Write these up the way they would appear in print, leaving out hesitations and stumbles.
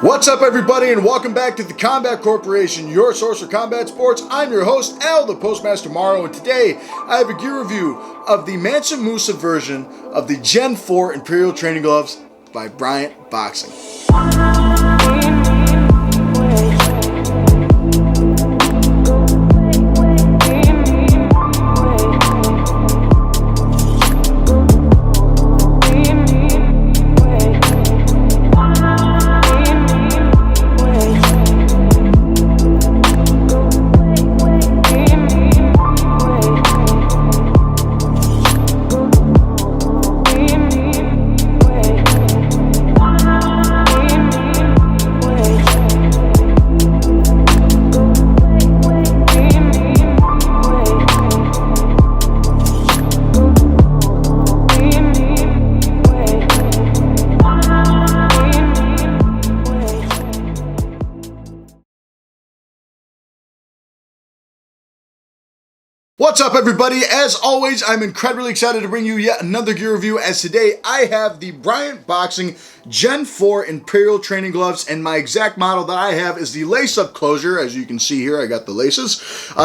What's up, everybody, and welcome back to the Combat Corporation, your source for combat sports. I'm your host, Al, the Postmaster Morrow, and today I have a gear review of the Mansa Musa version of the Gen 4 Imperial training gloves by Bryant Boxing. What's up, everybody? As always, I'm incredibly excited to bring you yet another gear review, as today I have the Bryant Boxing Gen 4 Imperial training gloves, and my exact model that I have is the lace-up closure. As you can see here, I got the laces.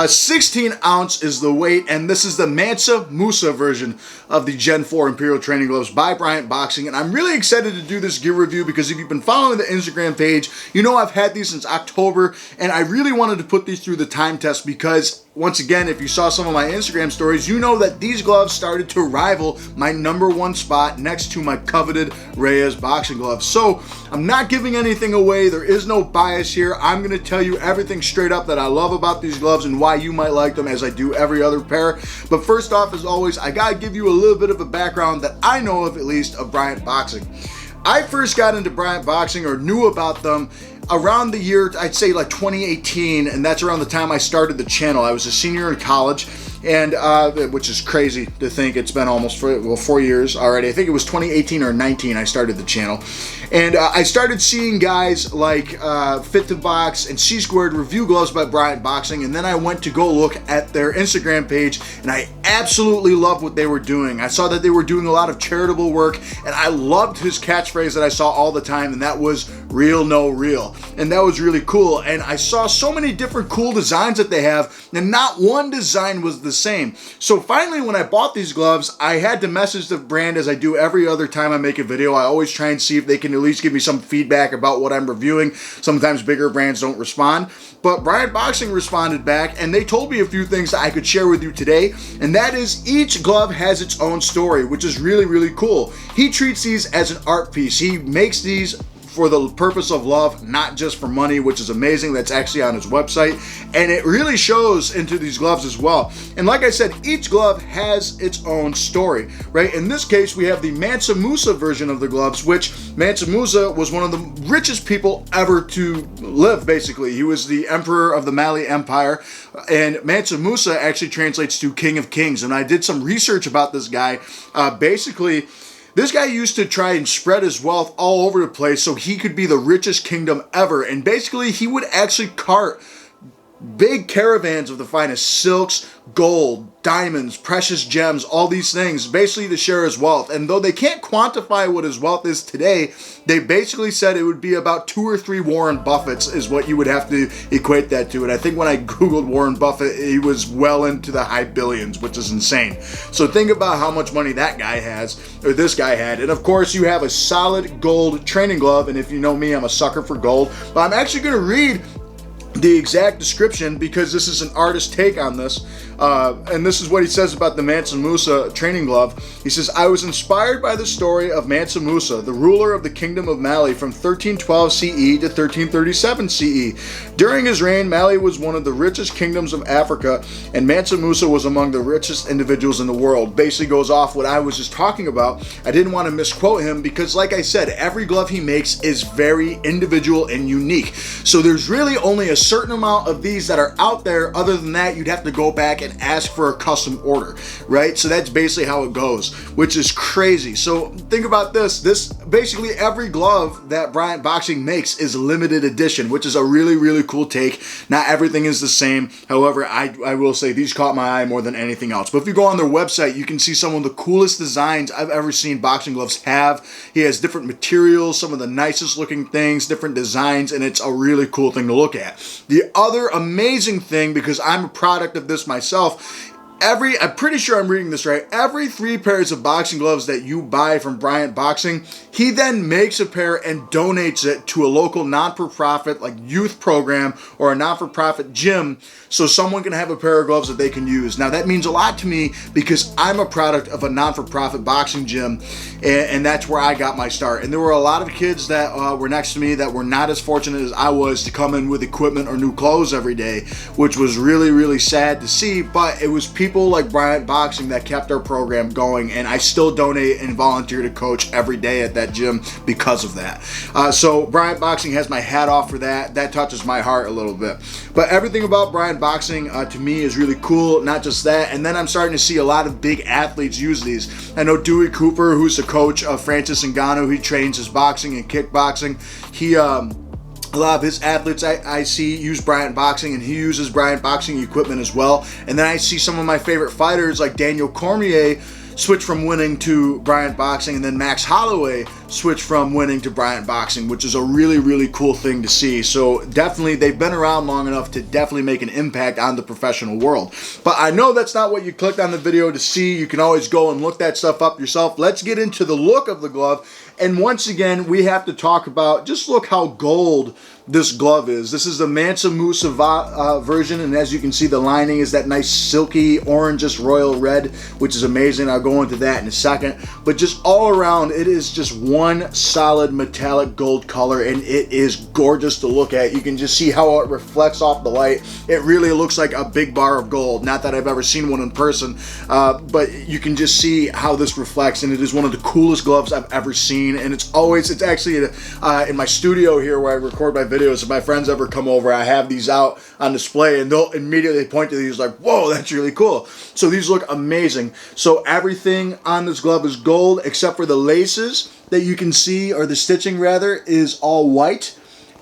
16 ounce is the weight, and this is the Mansa Musa version of the Gen 4 Imperial training gloves by Bryant Boxing, and I'm really excited to do this gear review because if you've been following the Instagram page, you know I've had these since October, and I really wanted to put these through the time test because, once again, if you saw some of my Instagram stories, you know that these gloves started to rival my #1 spot next to my coveted Reyes boxing gloves. So I'm not giving anything away. There is no bias here. I'm going to tell you everything straight up that I love about these gloves and why you might like them, as I do every other pair. But first off, as always, I got to give you a little bit of a background that I know of, at least, of Bryant Boxing. I first got into Bryant Boxing, or knew about them, around the year, I'd say like 2018, and that's around the time I started the channel. I was a senior in college, and which is crazy to think it's been almost 4 years already. I think it was 2018 or 19 I started the channel, and I started seeing guys like Fit to Box and C Squared review gloves by Bryant Boxing, and then I went to go look at their Instagram page, and I absolutely loved what they were doing. I saw that they were doing a lot of charitable work, and I loved his catchphrase that I saw all the time, and that was "real no real," and that was really cool. And I saw so many different cool designs that they have, and not one design was the same. So finally, when I bought these gloves, I had to message the brand, as I do every other time I make a video. I always try and see if they can at least give me some feedback about what I'm reviewing. Sometimes bigger brands don't respond, but Bryant Boxing responded back, and they told me a few things that I could share with you today, and that is each glove has its own story, which is really, really cool. He treats these as an art piece. He makes these for the purpose of love, not just for money, which is amazing. That's actually on his website, and it really shows into these gloves as well. And like I said, each glove has its own story, right? In this case, we have the Mansa Musa version of the gloves, which Mansa Musa was one of the richest people ever to live, basically. He was the emperor of the Mali Empire, and Mansa Musa actually translates to King of Kings. And I did some research about this guy. Basically, this guy used to try and spread his wealth all over the place so he could be the richest kingdom ever. And basically, he would actually cart big caravans of the finest silks, gold, diamonds, precious gems, all these things, basically to share his wealth. And though they can't quantify what his wealth is today, they basically said it would be about 2 or 3 Warren Buffetts is what you would have to equate that to. And I think when I Googled Warren Buffett, he was well into the high billions, which is insane. So think about how much money that guy has, or this guy had. And of course, you have a solid gold training glove. And if you know me, I'm a sucker for gold. But I'm actually going to read the exact description because this is an artist take on this, and this is what he says about the Mansa Musa training glove. He says, "I was inspired by the story of Mansa Musa, the ruler of the Kingdom of Mali from 1312 CE to 1337 CE. During his reign, Mali was one of the richest kingdoms of Africa, and Mansa Musa was among the richest individuals in the world." Basically goes off what I was just talking about. I didn't want to misquote him because, like I said, every glove he makes is very individual and unique. So there's really only a certain amount of these that are out there. Other than that, you'd have to go back and ask for a custom order, right? So that's basically how it goes, which is crazy. So think about this. Basically every glove that Bryant Boxing makes is limited edition, which is a really, really cool take. Not everything is the same. However, I will say these caught my eye more than anything else. But if you go on their website, you can see some of the coolest designs I've ever seen boxing gloves have. He has different materials, some of the nicest looking things, different designs, and it's a really cool thing to look at. The other amazing thing, because I'm a product of this myself, I'm pretty sure I'm reading this right, every 3 pairs of boxing gloves that you buy from Bryant Boxing, he then makes a pair and donates it to a local non-for-profit like youth program or a non-for-profit gym, so someone can have a pair of gloves that they can use. Now that means a lot to me because I'm a product of a non-for-profit boxing gym, and that's where I got my start. And there were a lot of kids that were next to me that were not as fortunate as I was to come in with equipment or new clothes every day, which was really, really sad to see. But it was people like Bryant Boxing that kept our program going, and I still donate and volunteer to coach every day at that gym because of that. So Bryant Boxing has my hat off for that. That touches my heart a little bit. But everything about Bryant Boxing to me is really cool. Not just that, and then I'm starting to see a lot of big athletes use these. I know Dewey Cooper, who's the coach of Francis Ngannou. He trains his boxing and kickboxing. A lot of his athletes I see use Bryant Boxing, and he uses Bryant Boxing equipment as well. And then I see some of my favorite fighters like Daniel Cormier switch from winning to Bryant Boxing, and then Max Holloway switch from winning to Bryant Boxing, which is a really, really cool thing to see. So definitely, they've been around long enough to definitely make an impact on the professional world. But I know that's not what you clicked on the video to see. You can always go and look that stuff up yourself. Let's get into the look of the glove. And once again, we have to talk about, just look how gold this glove is. This is the Mansa Musa version, and as you can see, the lining is that nice silky orangish royal red, which is amazing. I'll go into that in a second. But just all around, it is just one solid metallic gold color, and it is gorgeous to look at. You can just see how it reflects off the light. It really looks like a big bar of gold. Not that I've ever seen one in person, but you can just see how this reflects, and it is one of the coolest gloves I've ever seen. And it's actually in my studio here where I record my videos. If my friends ever come over, I have these out on display, and they'll immediately point to these like, whoa, that's really cool. So these look amazing. So everything on this glove is gold except for the laces that you can see, or the stitching rather, is all white.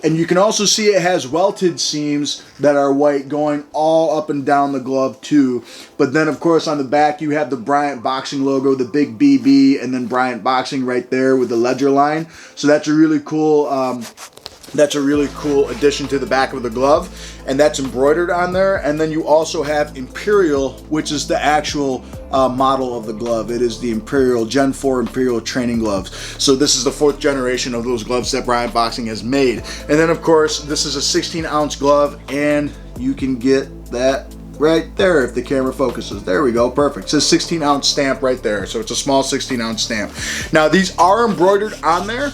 And you can also see it has welted seams that are white going all up and down the glove too. But then of course on the back you have the Bryant Boxing logo, the big BB, and then Bryant Boxing right there with the ledger line. So that's a really cool addition to the back of the glove, and that's embroidered on there. And then you also have Imperial, which is the actual model of the glove. It is the Imperial, Gen 4 Imperial training gloves. So this is the 4th generation of those gloves that Bryant Boxing has made. And then of course this is a 16-ounce glove, and you can get that right there if the camera focuses. There we go, perfect. It says 16-ounce stamp right there, so it's a small 16-ounce stamp. Now these are embroidered on there,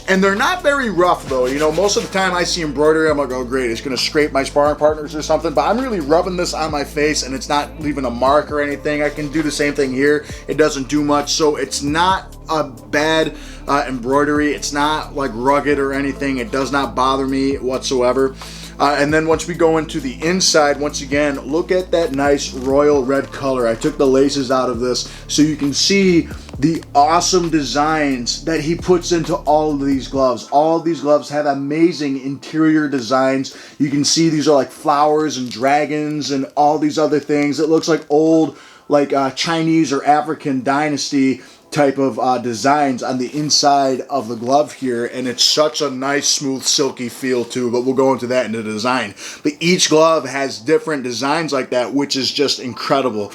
and they're not very rough though. You know, most of the time I see embroidery, I'm like, oh great, it's gonna scrape my sparring partners or something, but I'm really rubbing this on my face and it's not leaving a mark or anything. I can do the same thing here. It doesn't do much, so it's not a bad embroidery. It's not like rugged or anything. It does not bother me whatsoever. And then once we go into the inside, once again, look at that nice royal red color. I took the laces out of this so you can see the awesome designs that he puts into all of these gloves. All of these gloves have amazing interior designs. You can see these are like flowers and dragons and all these other things. It looks like old, like Chinese or African dynasty type of designs on the inside of the glove here, and it's such a nice smooth silky feel too, but we'll go into that in the design. But each glove has different designs like that, which is just incredible.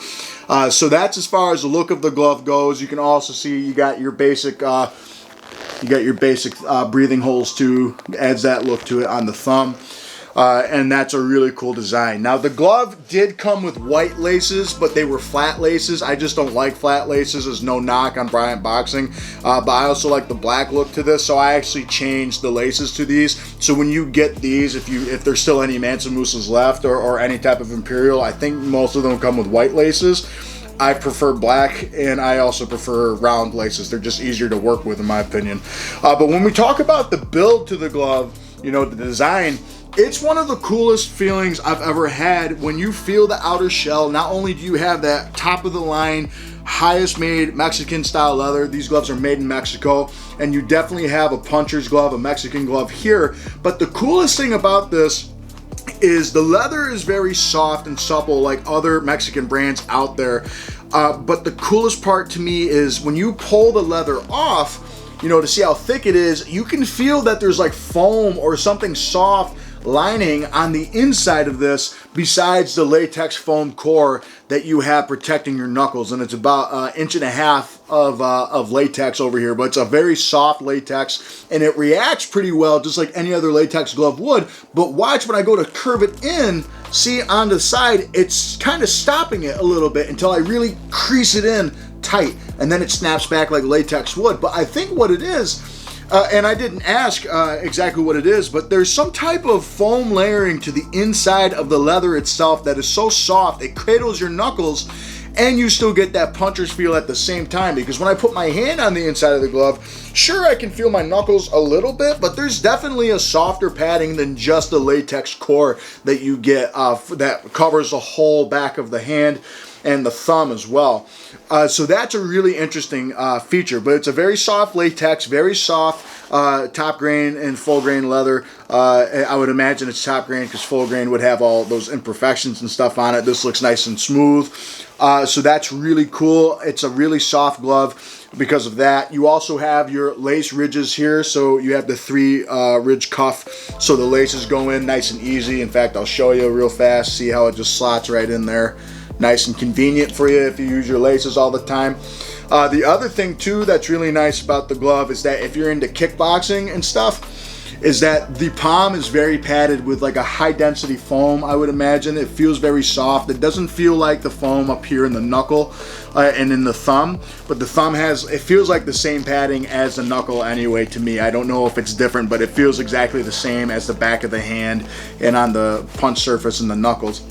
So that's as far as the look of the glove goes. You can also see you got your basic breathing holes too, adds that look to it on the thumb. And that's a really cool design. Now the glove did come with white laces, but they were flat laces. I just don't like flat laces. There's no knock on Bryant Boxing, but I also like the black look to this, so I actually changed the laces to these. So when you get these, if there's still any Mansa Musas left or any type of Imperial, I think most of them come with white laces. I prefer black, and I also prefer round laces. They're just easier to work with in my opinion. But when we talk about the build to the glove, you know, the design, It's one of the coolest feelings I've ever had when you feel the outer shell. Not only do you have that top of the line, highest made Mexican style leather, these gloves are made in Mexico, and you definitely have a puncher's glove, a Mexican glove here, but the coolest thing about this is the leather is very soft and supple like other Mexican brands out there, but the coolest part to me is when you pull the leather off, you know, to see how thick it is, you can feel that there's like foam or something soft lining on the inside of this besides the latex foam core that you have protecting your knuckles, and it's about 1.5 inches of latex over here, but it's a very soft latex and it reacts pretty well just like any other latex glove would. But watch when I go to curve it in, see on the side, it's kind of stopping it a little bit until I really crease it in tight, and then it snaps back like latex would. But I think what it is, and I didn't ask exactly what it is, but there's some type of foam layering to the inside of the leather itself that is so soft, it cradles your knuckles, and you still get that puncher's feel at the same time. Because when I put my hand on the inside of the glove, sure, I can feel my knuckles a little bit, but there's definitely a softer padding than just the latex core that you get that covers the whole back of the hand and the thumb as well. So that's a really interesting feature, but it's a very soft latex, very soft top grain and full grain leather. I would imagine it's top grain because full grain would have all those imperfections and stuff on it. This looks nice and smooth. So that's really cool. It's a really soft glove because of that. You also have your lace ridges here. So you have the 3 ridge cuff. So the laces go in nice and easy. In fact, I'll show you real fast. See how it just slots right in there. Nice and convenient for you if you use your laces all the time. The other thing too that's really nice about the glove is that if you're into kickboxing and stuff, is that the palm is very padded with like a high density foam. I would imagine it feels very soft. It doesn't feel like the foam up here in the knuckle and in the thumb, but the thumb it feels like the same padding as the knuckle anyway to me. I don't know if it's different, but it feels exactly the same as the back of the hand and on the punch surface and the knuckles.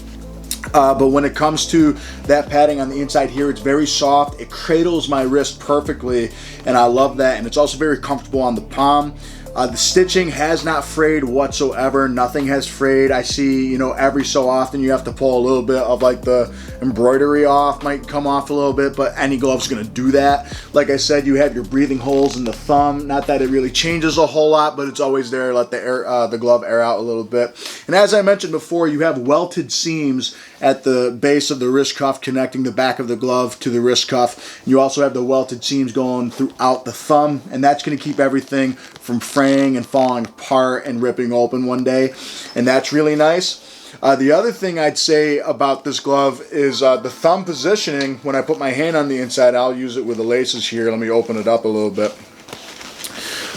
But when it comes to that padding on the inside here, it's very soft. It cradles my wrist perfectly, and I love that. And it's also very comfortable on the palm. The stitching has not frayed whatsoever. Nothing has frayed. I see, you know, every so often you have to pull a little bit of like the embroidery off, might come off a little bit, but any glove's gonna do that. Like I said, you have your breathing holes in the thumb. Not that it really changes a whole lot, but it's always there. Let the glove air out a little bit. And as I mentioned before, you have welted seams at the base of the wrist cuff connecting the back of the glove to the wrist cuff. You also have the welted seams going throughout the thumb, and that's going to keep everything from fraying and falling apart and ripping open one day, and that's really nice. The other thing I'd say about this glove is the thumb positioning. When I put my hand on the inside, I'll use it with the laces here. Let me open it up a little bit.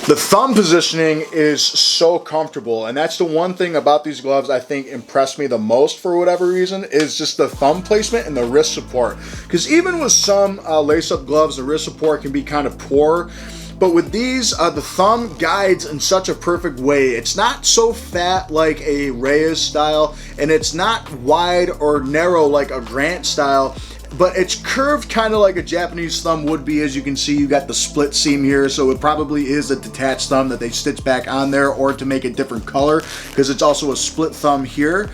The thumb positioning is so comfortable, and that's the one thing about these gloves I think impressed me the most for whatever reason, is just the thumb placement and the wrist support. Because even with some lace-up gloves, the wrist support can be kind of poor. But with these, the thumb guides in such a perfect way. It's not so fat like a Reyes style, and it's not wide or narrow like a Grant style, but it's curved kind of like a Japanese thumb would be. As you can see, you got the split seam here, so it probably is a detached thumb that they stitch back on there, or to make a different color, because it's also a split thumb here.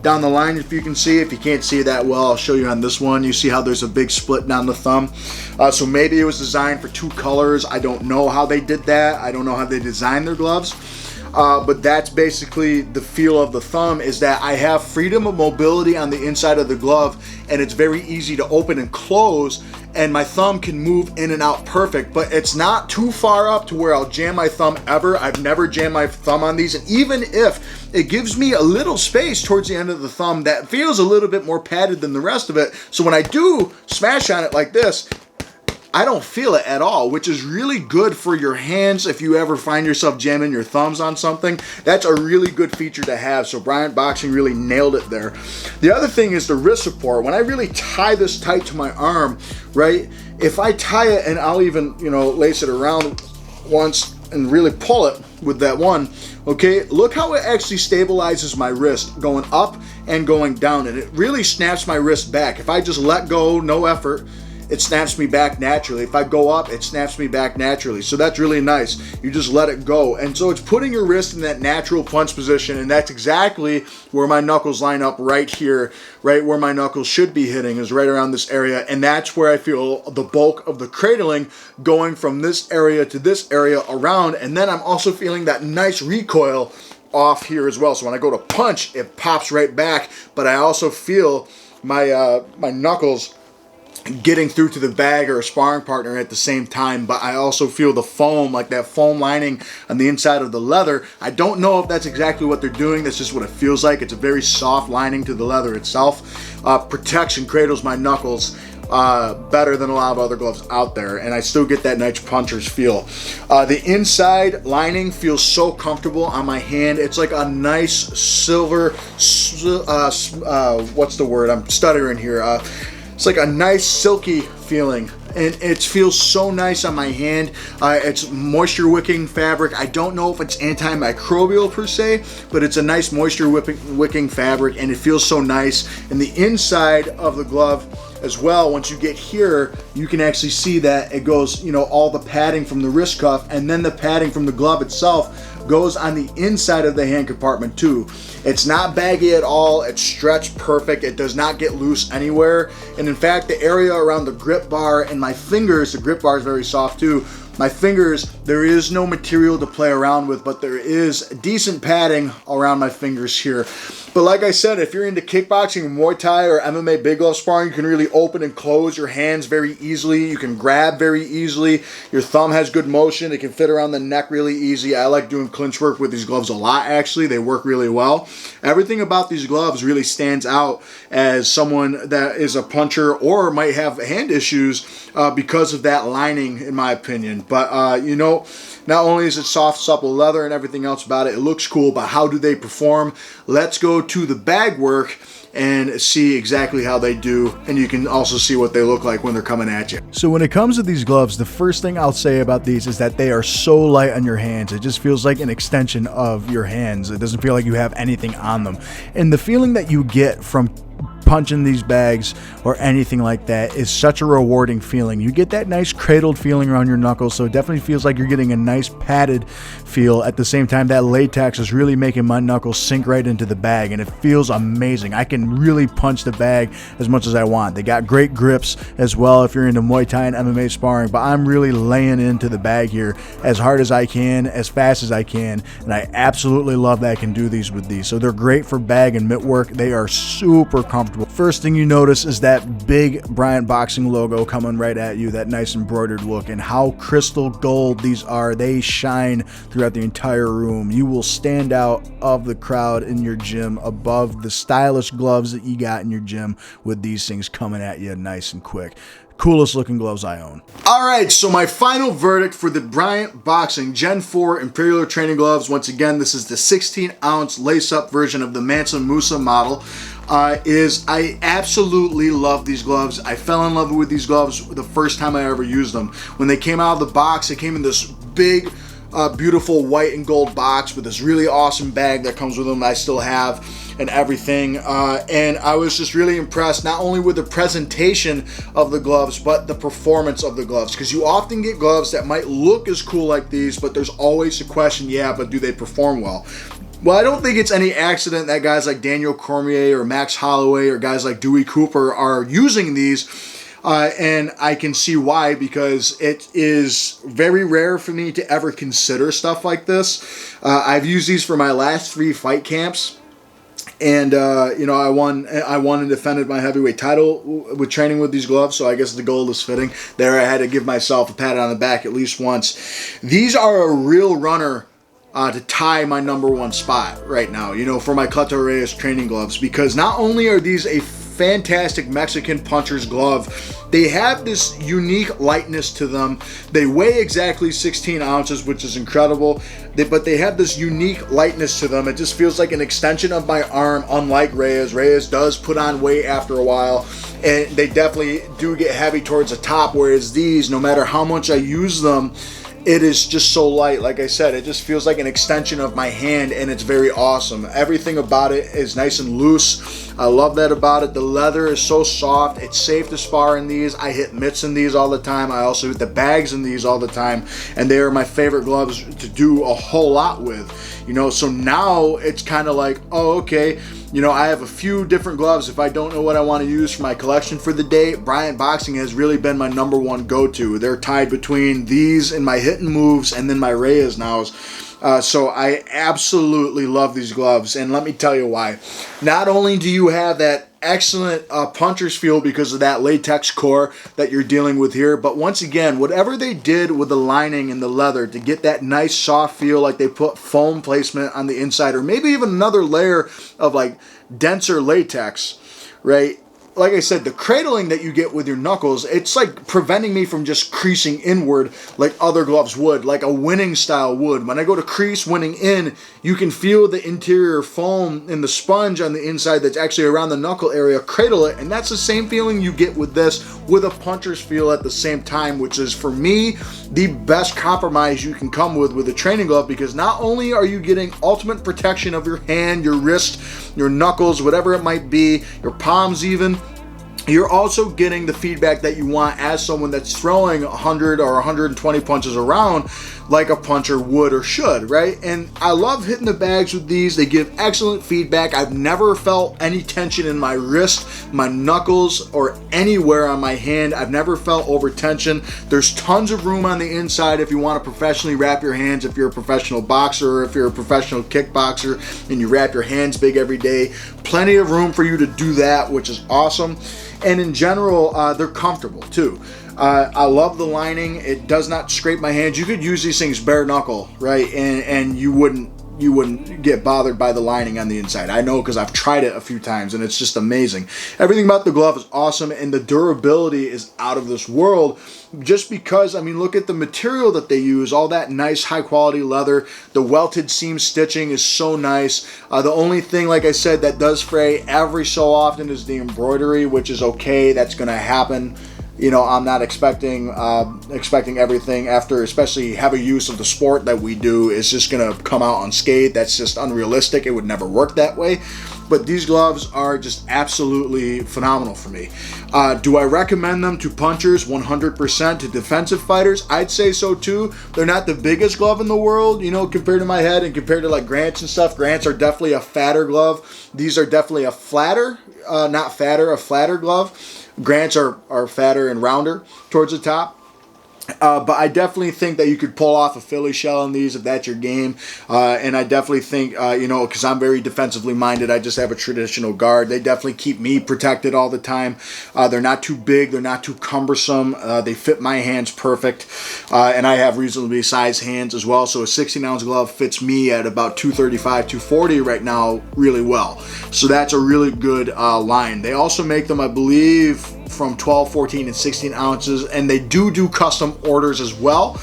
Down the line, if you can see, if you can't see it that well, I'll show you on this one. You see how there's a big split down the thumb. So maybe it was designed for 2 colors. I don't know how they did that. I don't know how they designed their gloves. But that's basically the feel of the thumb, is that I have freedom of mobility on the inside of the glove, and it's very easy to open and close, and my thumb can move in and out perfect, but it's not too far up to where I'll jam my thumb ever. I've never jammed my thumb on these, and even if it gives me a little space towards the end of the thumb, that feels a little bit more padded than the rest of it. So when I do smash on it like this, I don't feel it at all, which is really good for your hands if you ever find yourself jamming your thumbs on something. That's a really good feature to have, so Bryant Boxing really nailed it there. The other thing is the wrist support. When I really tie this tight to my arm, right, if I tie it, and I'll even, you know, lace it around once and really pull it with that one, okay, look how it actually stabilizes my wrist going up and going down, and it really snaps my wrist back. If I just let go, no effort, it snaps me back naturally. If I go up, it snaps me back naturally. So that's really nice. You just let it go. And so it's putting your wrist in that natural punch position, and that's exactly where my knuckles line up right here, right where my knuckles should be hitting, is right around this area. And that's where I feel the bulk of the cradling going from this area to this area around. And then I'm also feeling that nice recoil off here as well. So when I go to punch, it pops right back, but I also feel my my knuckles getting through to the bag or a sparring partner at the same time. But I also feel the foam, like that foam lining on the inside of the leather. I don't know if that's exactly what they're doing. That's just what it feels like. It's a very soft lining to the leather itself. Protection cradles my knuckles better than a lot of other gloves out there, and I still get that nice puncher's feel. The inside lining feels so comfortable on my hand. It's like a nice silver, what's the word? I'm stuttering here. It's like a nice silky feeling, and it feels so nice on my hand. It's moisture wicking fabric. I don't know if it's antimicrobial per se, but it's a nice moisture wicking fabric, and it feels so nice. And the inside of the glove as well, once you get here, you can actually see that it goes, you know, all the padding from the wrist cuff, and then the padding from the glove itself goes on the inside of the hand compartment too. It's not baggy at all. It's stretched perfect. It does not get loose anywhere. And in fact, the area around the grip bar and my fingers, the grip bar is very soft too. My fingers, there is no material to play around with, but there is decent padding around my fingers here. But like I said, if you're into kickboxing, Muay Thai, or MMA big glove sparring, you can really open and close your hands very easily. You can grab very easily. Your thumb has good motion. It can fit around the neck really easy. I like doing clinch work with these gloves a lot, actually. They work really well. Everything about these gloves really stands out as someone that is a puncher or might have hand issues because of that lining, in my opinion. But, you know, not only is it soft, supple leather and everything else about it, it looks cool, but how do they perform? Let's go to the bag work and see exactly how they do, and you can also see what they look like when they're coming at you. So when it comes to these gloves, the first thing I'll say about these is that they are so light on your hands. It just feels like an extension of your hands. It doesn't feel like you have anything on them. And the feeling that you get from punching these bags or anything like that is such a rewarding feeling. You get that nice cradled feeling around your knuckles, so it definitely feels like you're getting a nice padded feel. At the same time, that latex is really making my knuckles sink right into the bag, and it feels amazing. I can really punch the bag as much as I want. They got great grips as well if you're into Muay Thai and MMA sparring, but I'm really laying into the bag here as hard as I can, as fast as I can, and I absolutely love that I can do these with these. So they're great for bag and mitt work. They are super comfortable. First thing you notice is that big Bryant Boxing logo coming right at you, that nice embroidered look, and how crystal gold these are. They shine throughout the entire room. You will stand out of the crowd in your gym above the stylish gloves that you got in your gym with these things coming at you nice and quick. Coolest looking gloves I own. All right, so my final verdict for the Bryant Boxing Gen 4 Imperial training gloves. Once again, this is the 16-ounce lace-up version of the Mansa Musa model. I absolutely love these gloves. I fell in love with these gloves the first time I ever used them. When they came out of the box, they came in this big, beautiful white and gold box with this really awesome bag that comes with them I still have and everything. And I was just really impressed, not only with the presentation of the gloves, but the performance of the gloves. Because you often get gloves that might look as cool like these, but there's always a question, yeah, but do they perform well? Well, I don't think it's any accident that guys like Daniel Cormier or Max Holloway or guys like Dewey Cooper are using these. And I can see why, because it is very rare for me to ever consider stuff like this. I've used these for my last 3 fight camps. And, you know, I won and defended my heavyweight title with training with these gloves, so I guess the goal is fitting. There I had to give myself a pat on the back at least once. These are a real runner to tie my #1 spot right now, you know, for my Cleto Reyes training gloves, because not only are these a fantastic Mexican puncher's glove, they have this unique lightness to them. They weigh exactly 16 ounces, which is incredible, but they have this unique lightness to them. It just feels like an extension of my arm, unlike Reyes. Reyes does put on weight after a while, and they definitely do get heavy towards the top, whereas these, no matter how much I use them, it is just so light. Like I said, it just feels like an extension of my hand, and it's very awesome. Everything about it is nice and loose. I love that about it. The leather is so soft. It's safe to spar in these. I hit mitts in these all the time. I also hit the bags in these all the time, and they are my favorite gloves to do a whole lot with. You know, so now it's kind of like, oh, okay, you know, I have a few different gloves. If I don't know what I want to use for my collection for the day, Bryant Boxing has really been my #1 go-to. They're tied between these and my hit and moves, and then my Reyes nows. So I absolutely love these gloves, and let me tell you why. Not only do you have that excellent puncher's feel because of that latex core that you're dealing with here, but once again, whatever they did with the lining and the leather to get that nice soft feel, like they put foam placement on the inside, or maybe even another layer of like denser latex, right? Like I said, the cradling that you get with your knuckles, it's like preventing me from just creasing inward like other gloves would, like a winning style would. When I go to crease winning in, you can feel the interior foam and the sponge on the inside that's actually around the knuckle area cradle it, and that's the same feeling you get with this with a puncher's feel at the same time, which is for me the best compromise you can come with a training glove, because not only are you getting ultimate protection of your hand, your wrist, your knuckles, whatever it might be, your palms even, you're also getting the feedback that you want as someone that's throwing 100 or 120 punches around like a puncher would or should, right? And I love hitting the bags with these. They give excellent feedback. I've never felt any tension in my wrist, my knuckles, or anywhere on my hand. I've never felt over tension. There's tons of room on the inside if you want to professionally wrap your hands, if you're a professional boxer, or if you're a professional kickboxer and you wrap your hands big every day. Plenty of room for you to do that, which is awesome. And in general, they're comfortable too. I love the lining. It does not scrape my hands. You could use these things bare knuckle, right? And you wouldn't get bothered by the lining on the inside. I know because I've tried it a few times, and it's just amazing. Everything about the glove is awesome, and the durability is out of this world. Just because, I mean, look at the material that they use, all that nice high quality leather. The welted seam stitching is so nice. The only thing, like I said, that does fray every so often is the embroidery, which is okay. That's going to happen. You know, I'm not expecting everything after, especially heavy use of the sport that we do, is just going to come out unscathed. That's just unrealistic. It would never work that way. But these gloves are just absolutely phenomenal for me. Do I recommend them to punchers 100%? To defensive fighters? I'd say so too. They're not the biggest glove in the world, you know, compared to my head and compared to like Grant's and stuff. Grant's are definitely a fatter glove. These are definitely a flatter, not fatter, a flatter glove. Grant's are fatter and rounder towards the top. But I definitely think that you could pull off a Philly shell on these if that's your game. And I definitely think, you know, because I'm very defensively minded, I just have a traditional guard. They definitely keep me protected all the time. They're not too big. They're not too cumbersome. They fit my hands perfect. And I have reasonably sized hands as well. So a 16-ounce glove fits me at about 235, 240 right now really well. So that's a really good line. They also make them, I believe, from 12, 14, and 16 ounces, and they do custom orders as well.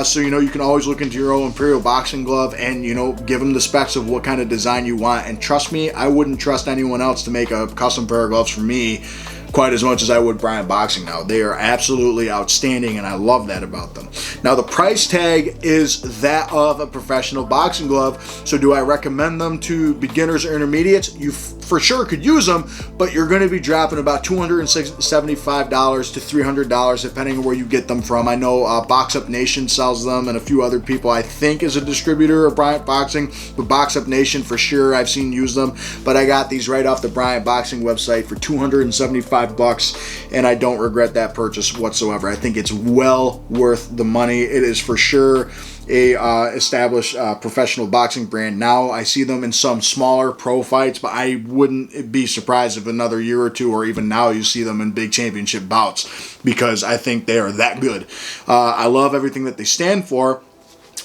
So, you know, you can always look into your own Imperial boxing glove and, you know, give them the specs of what kind of design you want. And trust me, I wouldn't trust anyone else to make a custom pair of gloves for me quite as much as I would Bryant Boxing now. They are absolutely outstanding, and I love that about them. Now, the price tag is that of a professional boxing glove. So do I recommend them to beginners or intermediates? You for sure could use them, but you're going to be dropping about $275 to $300 depending on where you get them from. I know Box Up Nation sells them, and a few other people I think is a distributor of Bryant Boxing, but Box Up Nation for sure I've seen use them. But I got these right off the Bryant Boxing website for $275, and I don't regret that purchase whatsoever. I think it's well worth the money. It is for sure a established professional boxing brand. Now I see them in some smaller pro fights, but I wouldn't be surprised if another year or two, or even now, you see them in big championship bouts, because I think they are that good. I love everything that they stand for.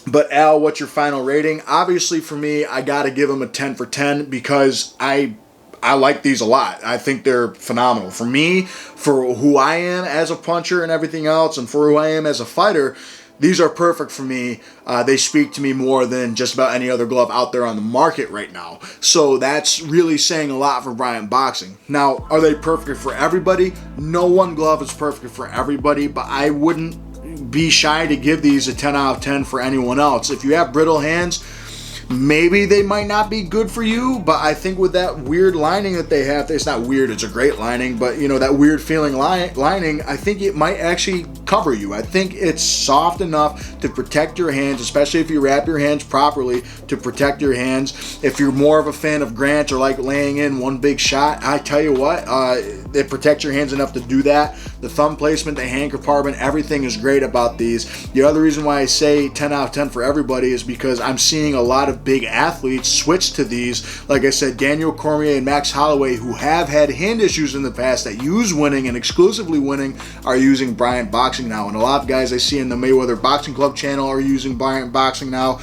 But Al, what's your final rating? Obviously for me, I got to give them a 10 for 10 because I like these a lot. I think they're phenomenal. For me, for who I am as a puncher and everything else, and for who I am as a fighter, these are perfect for me. They speak to me more than just about any other glove out there on the market right now. So that's really saying a lot for Bryant Boxing. Now, are they perfect for everybody? No one glove is perfect for everybody, but I wouldn't be shy to give these a 10 out of 10 for anyone else. If you have brittle hands, maybe they might not be good for you, but I think with that weird lining that they have, it's not weird, it's a great lining, but you know, that weird feeling lining, I think it might actually cover you. I think it's soft enough to protect your hands, especially if you wrap your hands properly to protect your hands. If you're more of a fan of Grant or like laying in one big shot, I tell you what, it protects your hands enough to do that. The thumb placement, the hand compartment, everything is great about these. The other reason why I say 10 out of 10 for everybody is because I'm seeing a lot of big athletes switch to these. Like I said, Daniel Cormier and Max Holloway, who have had hand issues in the past that use winning and exclusively winning, are using Bryant Boxing now. And a lot of guys I see in the Mayweather Boxing Club channel are using Bryant Boxing now.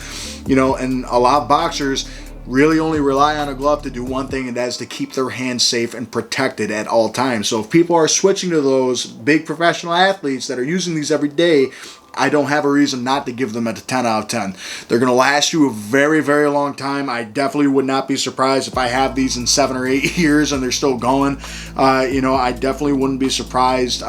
You know, and a lot of boxers really only rely on a glove to do one thing, and that is to keep their hands safe and protected at all times. So if people are switching to those big professional athletes that are using these every day, I don't have a reason not to give them a 10 out of 10. They're going to last you a very, very long time. I definitely would not be surprised if I have these in 7 or 8 years and they're still going. You know, I definitely wouldn't be surprised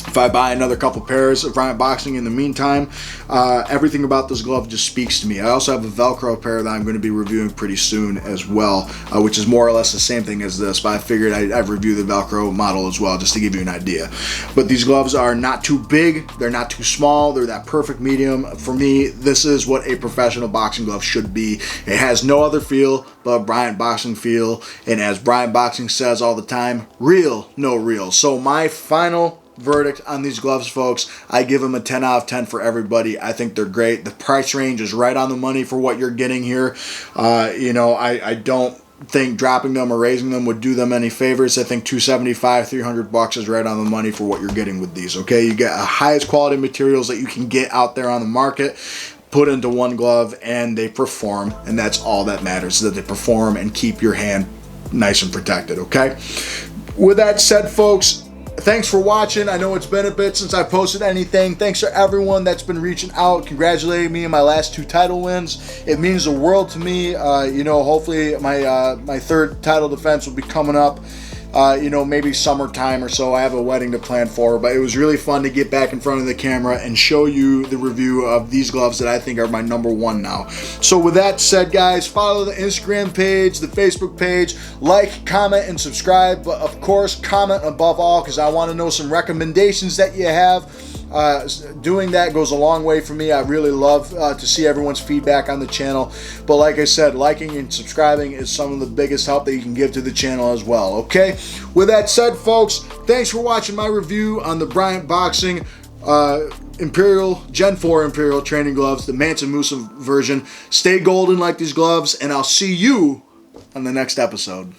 if I buy another couple pairs of Bryant Boxing in the meantime. Everything about this glove just speaks to me. I also have a Velcro pair that I'm going to be reviewing pretty soon as well, which is more or less the same thing as this, but I figured I'd review the Velcro model as well, just to give you an idea. But these gloves are not too big, they're not too small, they're that perfect medium. For me, this is what a professional boxing glove should be. It has no other feel but Bryant Boxing feel, and as Bryant Boxing says all the time, real, no real. So my final verdict on these gloves, folks, I give them a 10 out of 10 for everybody. I think they're great. The price range is right on the money for what you're getting here. You know, I don't think dropping them or raising them would do them any favors. I think $275, $300 is right on the money for what you're getting with these. Okay, you get the highest quality materials that you can get out there on the market, put into one glove, and they perform, and that's all that matters, that they perform and keep your hand nice and protected. Okay, with that said, folks, thanks for watching. I know it's been a bit since I posted anything. Thanks to everyone that's been reaching out, congratulating me on my last 2 title wins. It means the world to me. You know, hopefully my third title defense will be coming up. You know, maybe summertime or so. I have a wedding to plan for, but it was really fun to get back in front of the camera and show you the review of these gloves that I think are my #1 now. So with that said, guys, follow the Instagram page, the Facebook page, like, comment, and subscribe. But of course, comment above all, because I want to know some recommendations that you have. Doing that goes a long way for me. I really love to see everyone's feedback on the channel. But like I said, liking and subscribing is some of the biggest help that you can give to the channel as well. Okay, with that said, folks, thanks for watching my review on the Bryant Boxing Imperial Gen 4 Imperial training gloves, the Mansa Musa version. Stay golden like these gloves, and I'll see you on the next episode.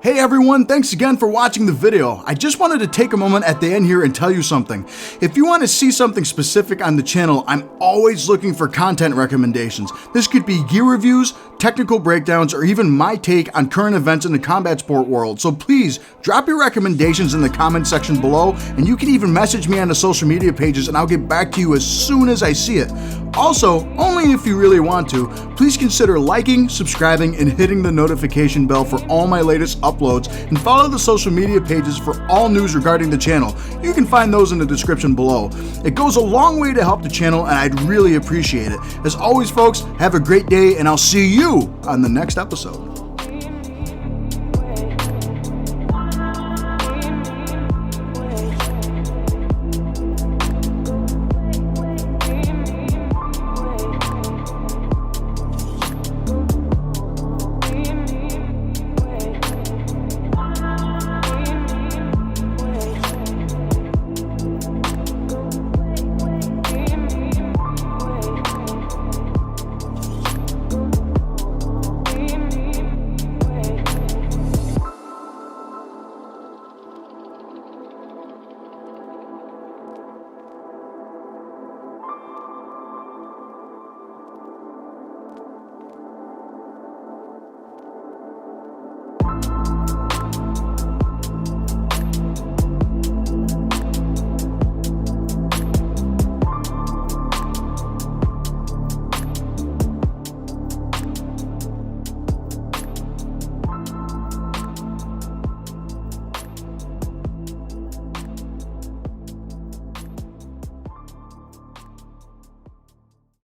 Hey everyone, thanks again for watching the video. I just wanted to take a moment at the end here and tell you something. If you want to see something specific on the channel, I'm always looking for content recommendations. This could be gear reviews, technical breakdowns, or even my take on current events in the combat sport world. So please drop your recommendations in the comment section below, and you can even message me on the social media pages and I'll get back to you as soon as I see it. Also, only if you really want to, please consider liking, subscribing, and hitting the notification bell for all my latest uploads, and follow the social media pages for all news regarding the channel. You can find those in the description below. It goes a long way to help the channel, and I'd really appreciate it. As always, folks, have a great day, and I'll see you on the next episode.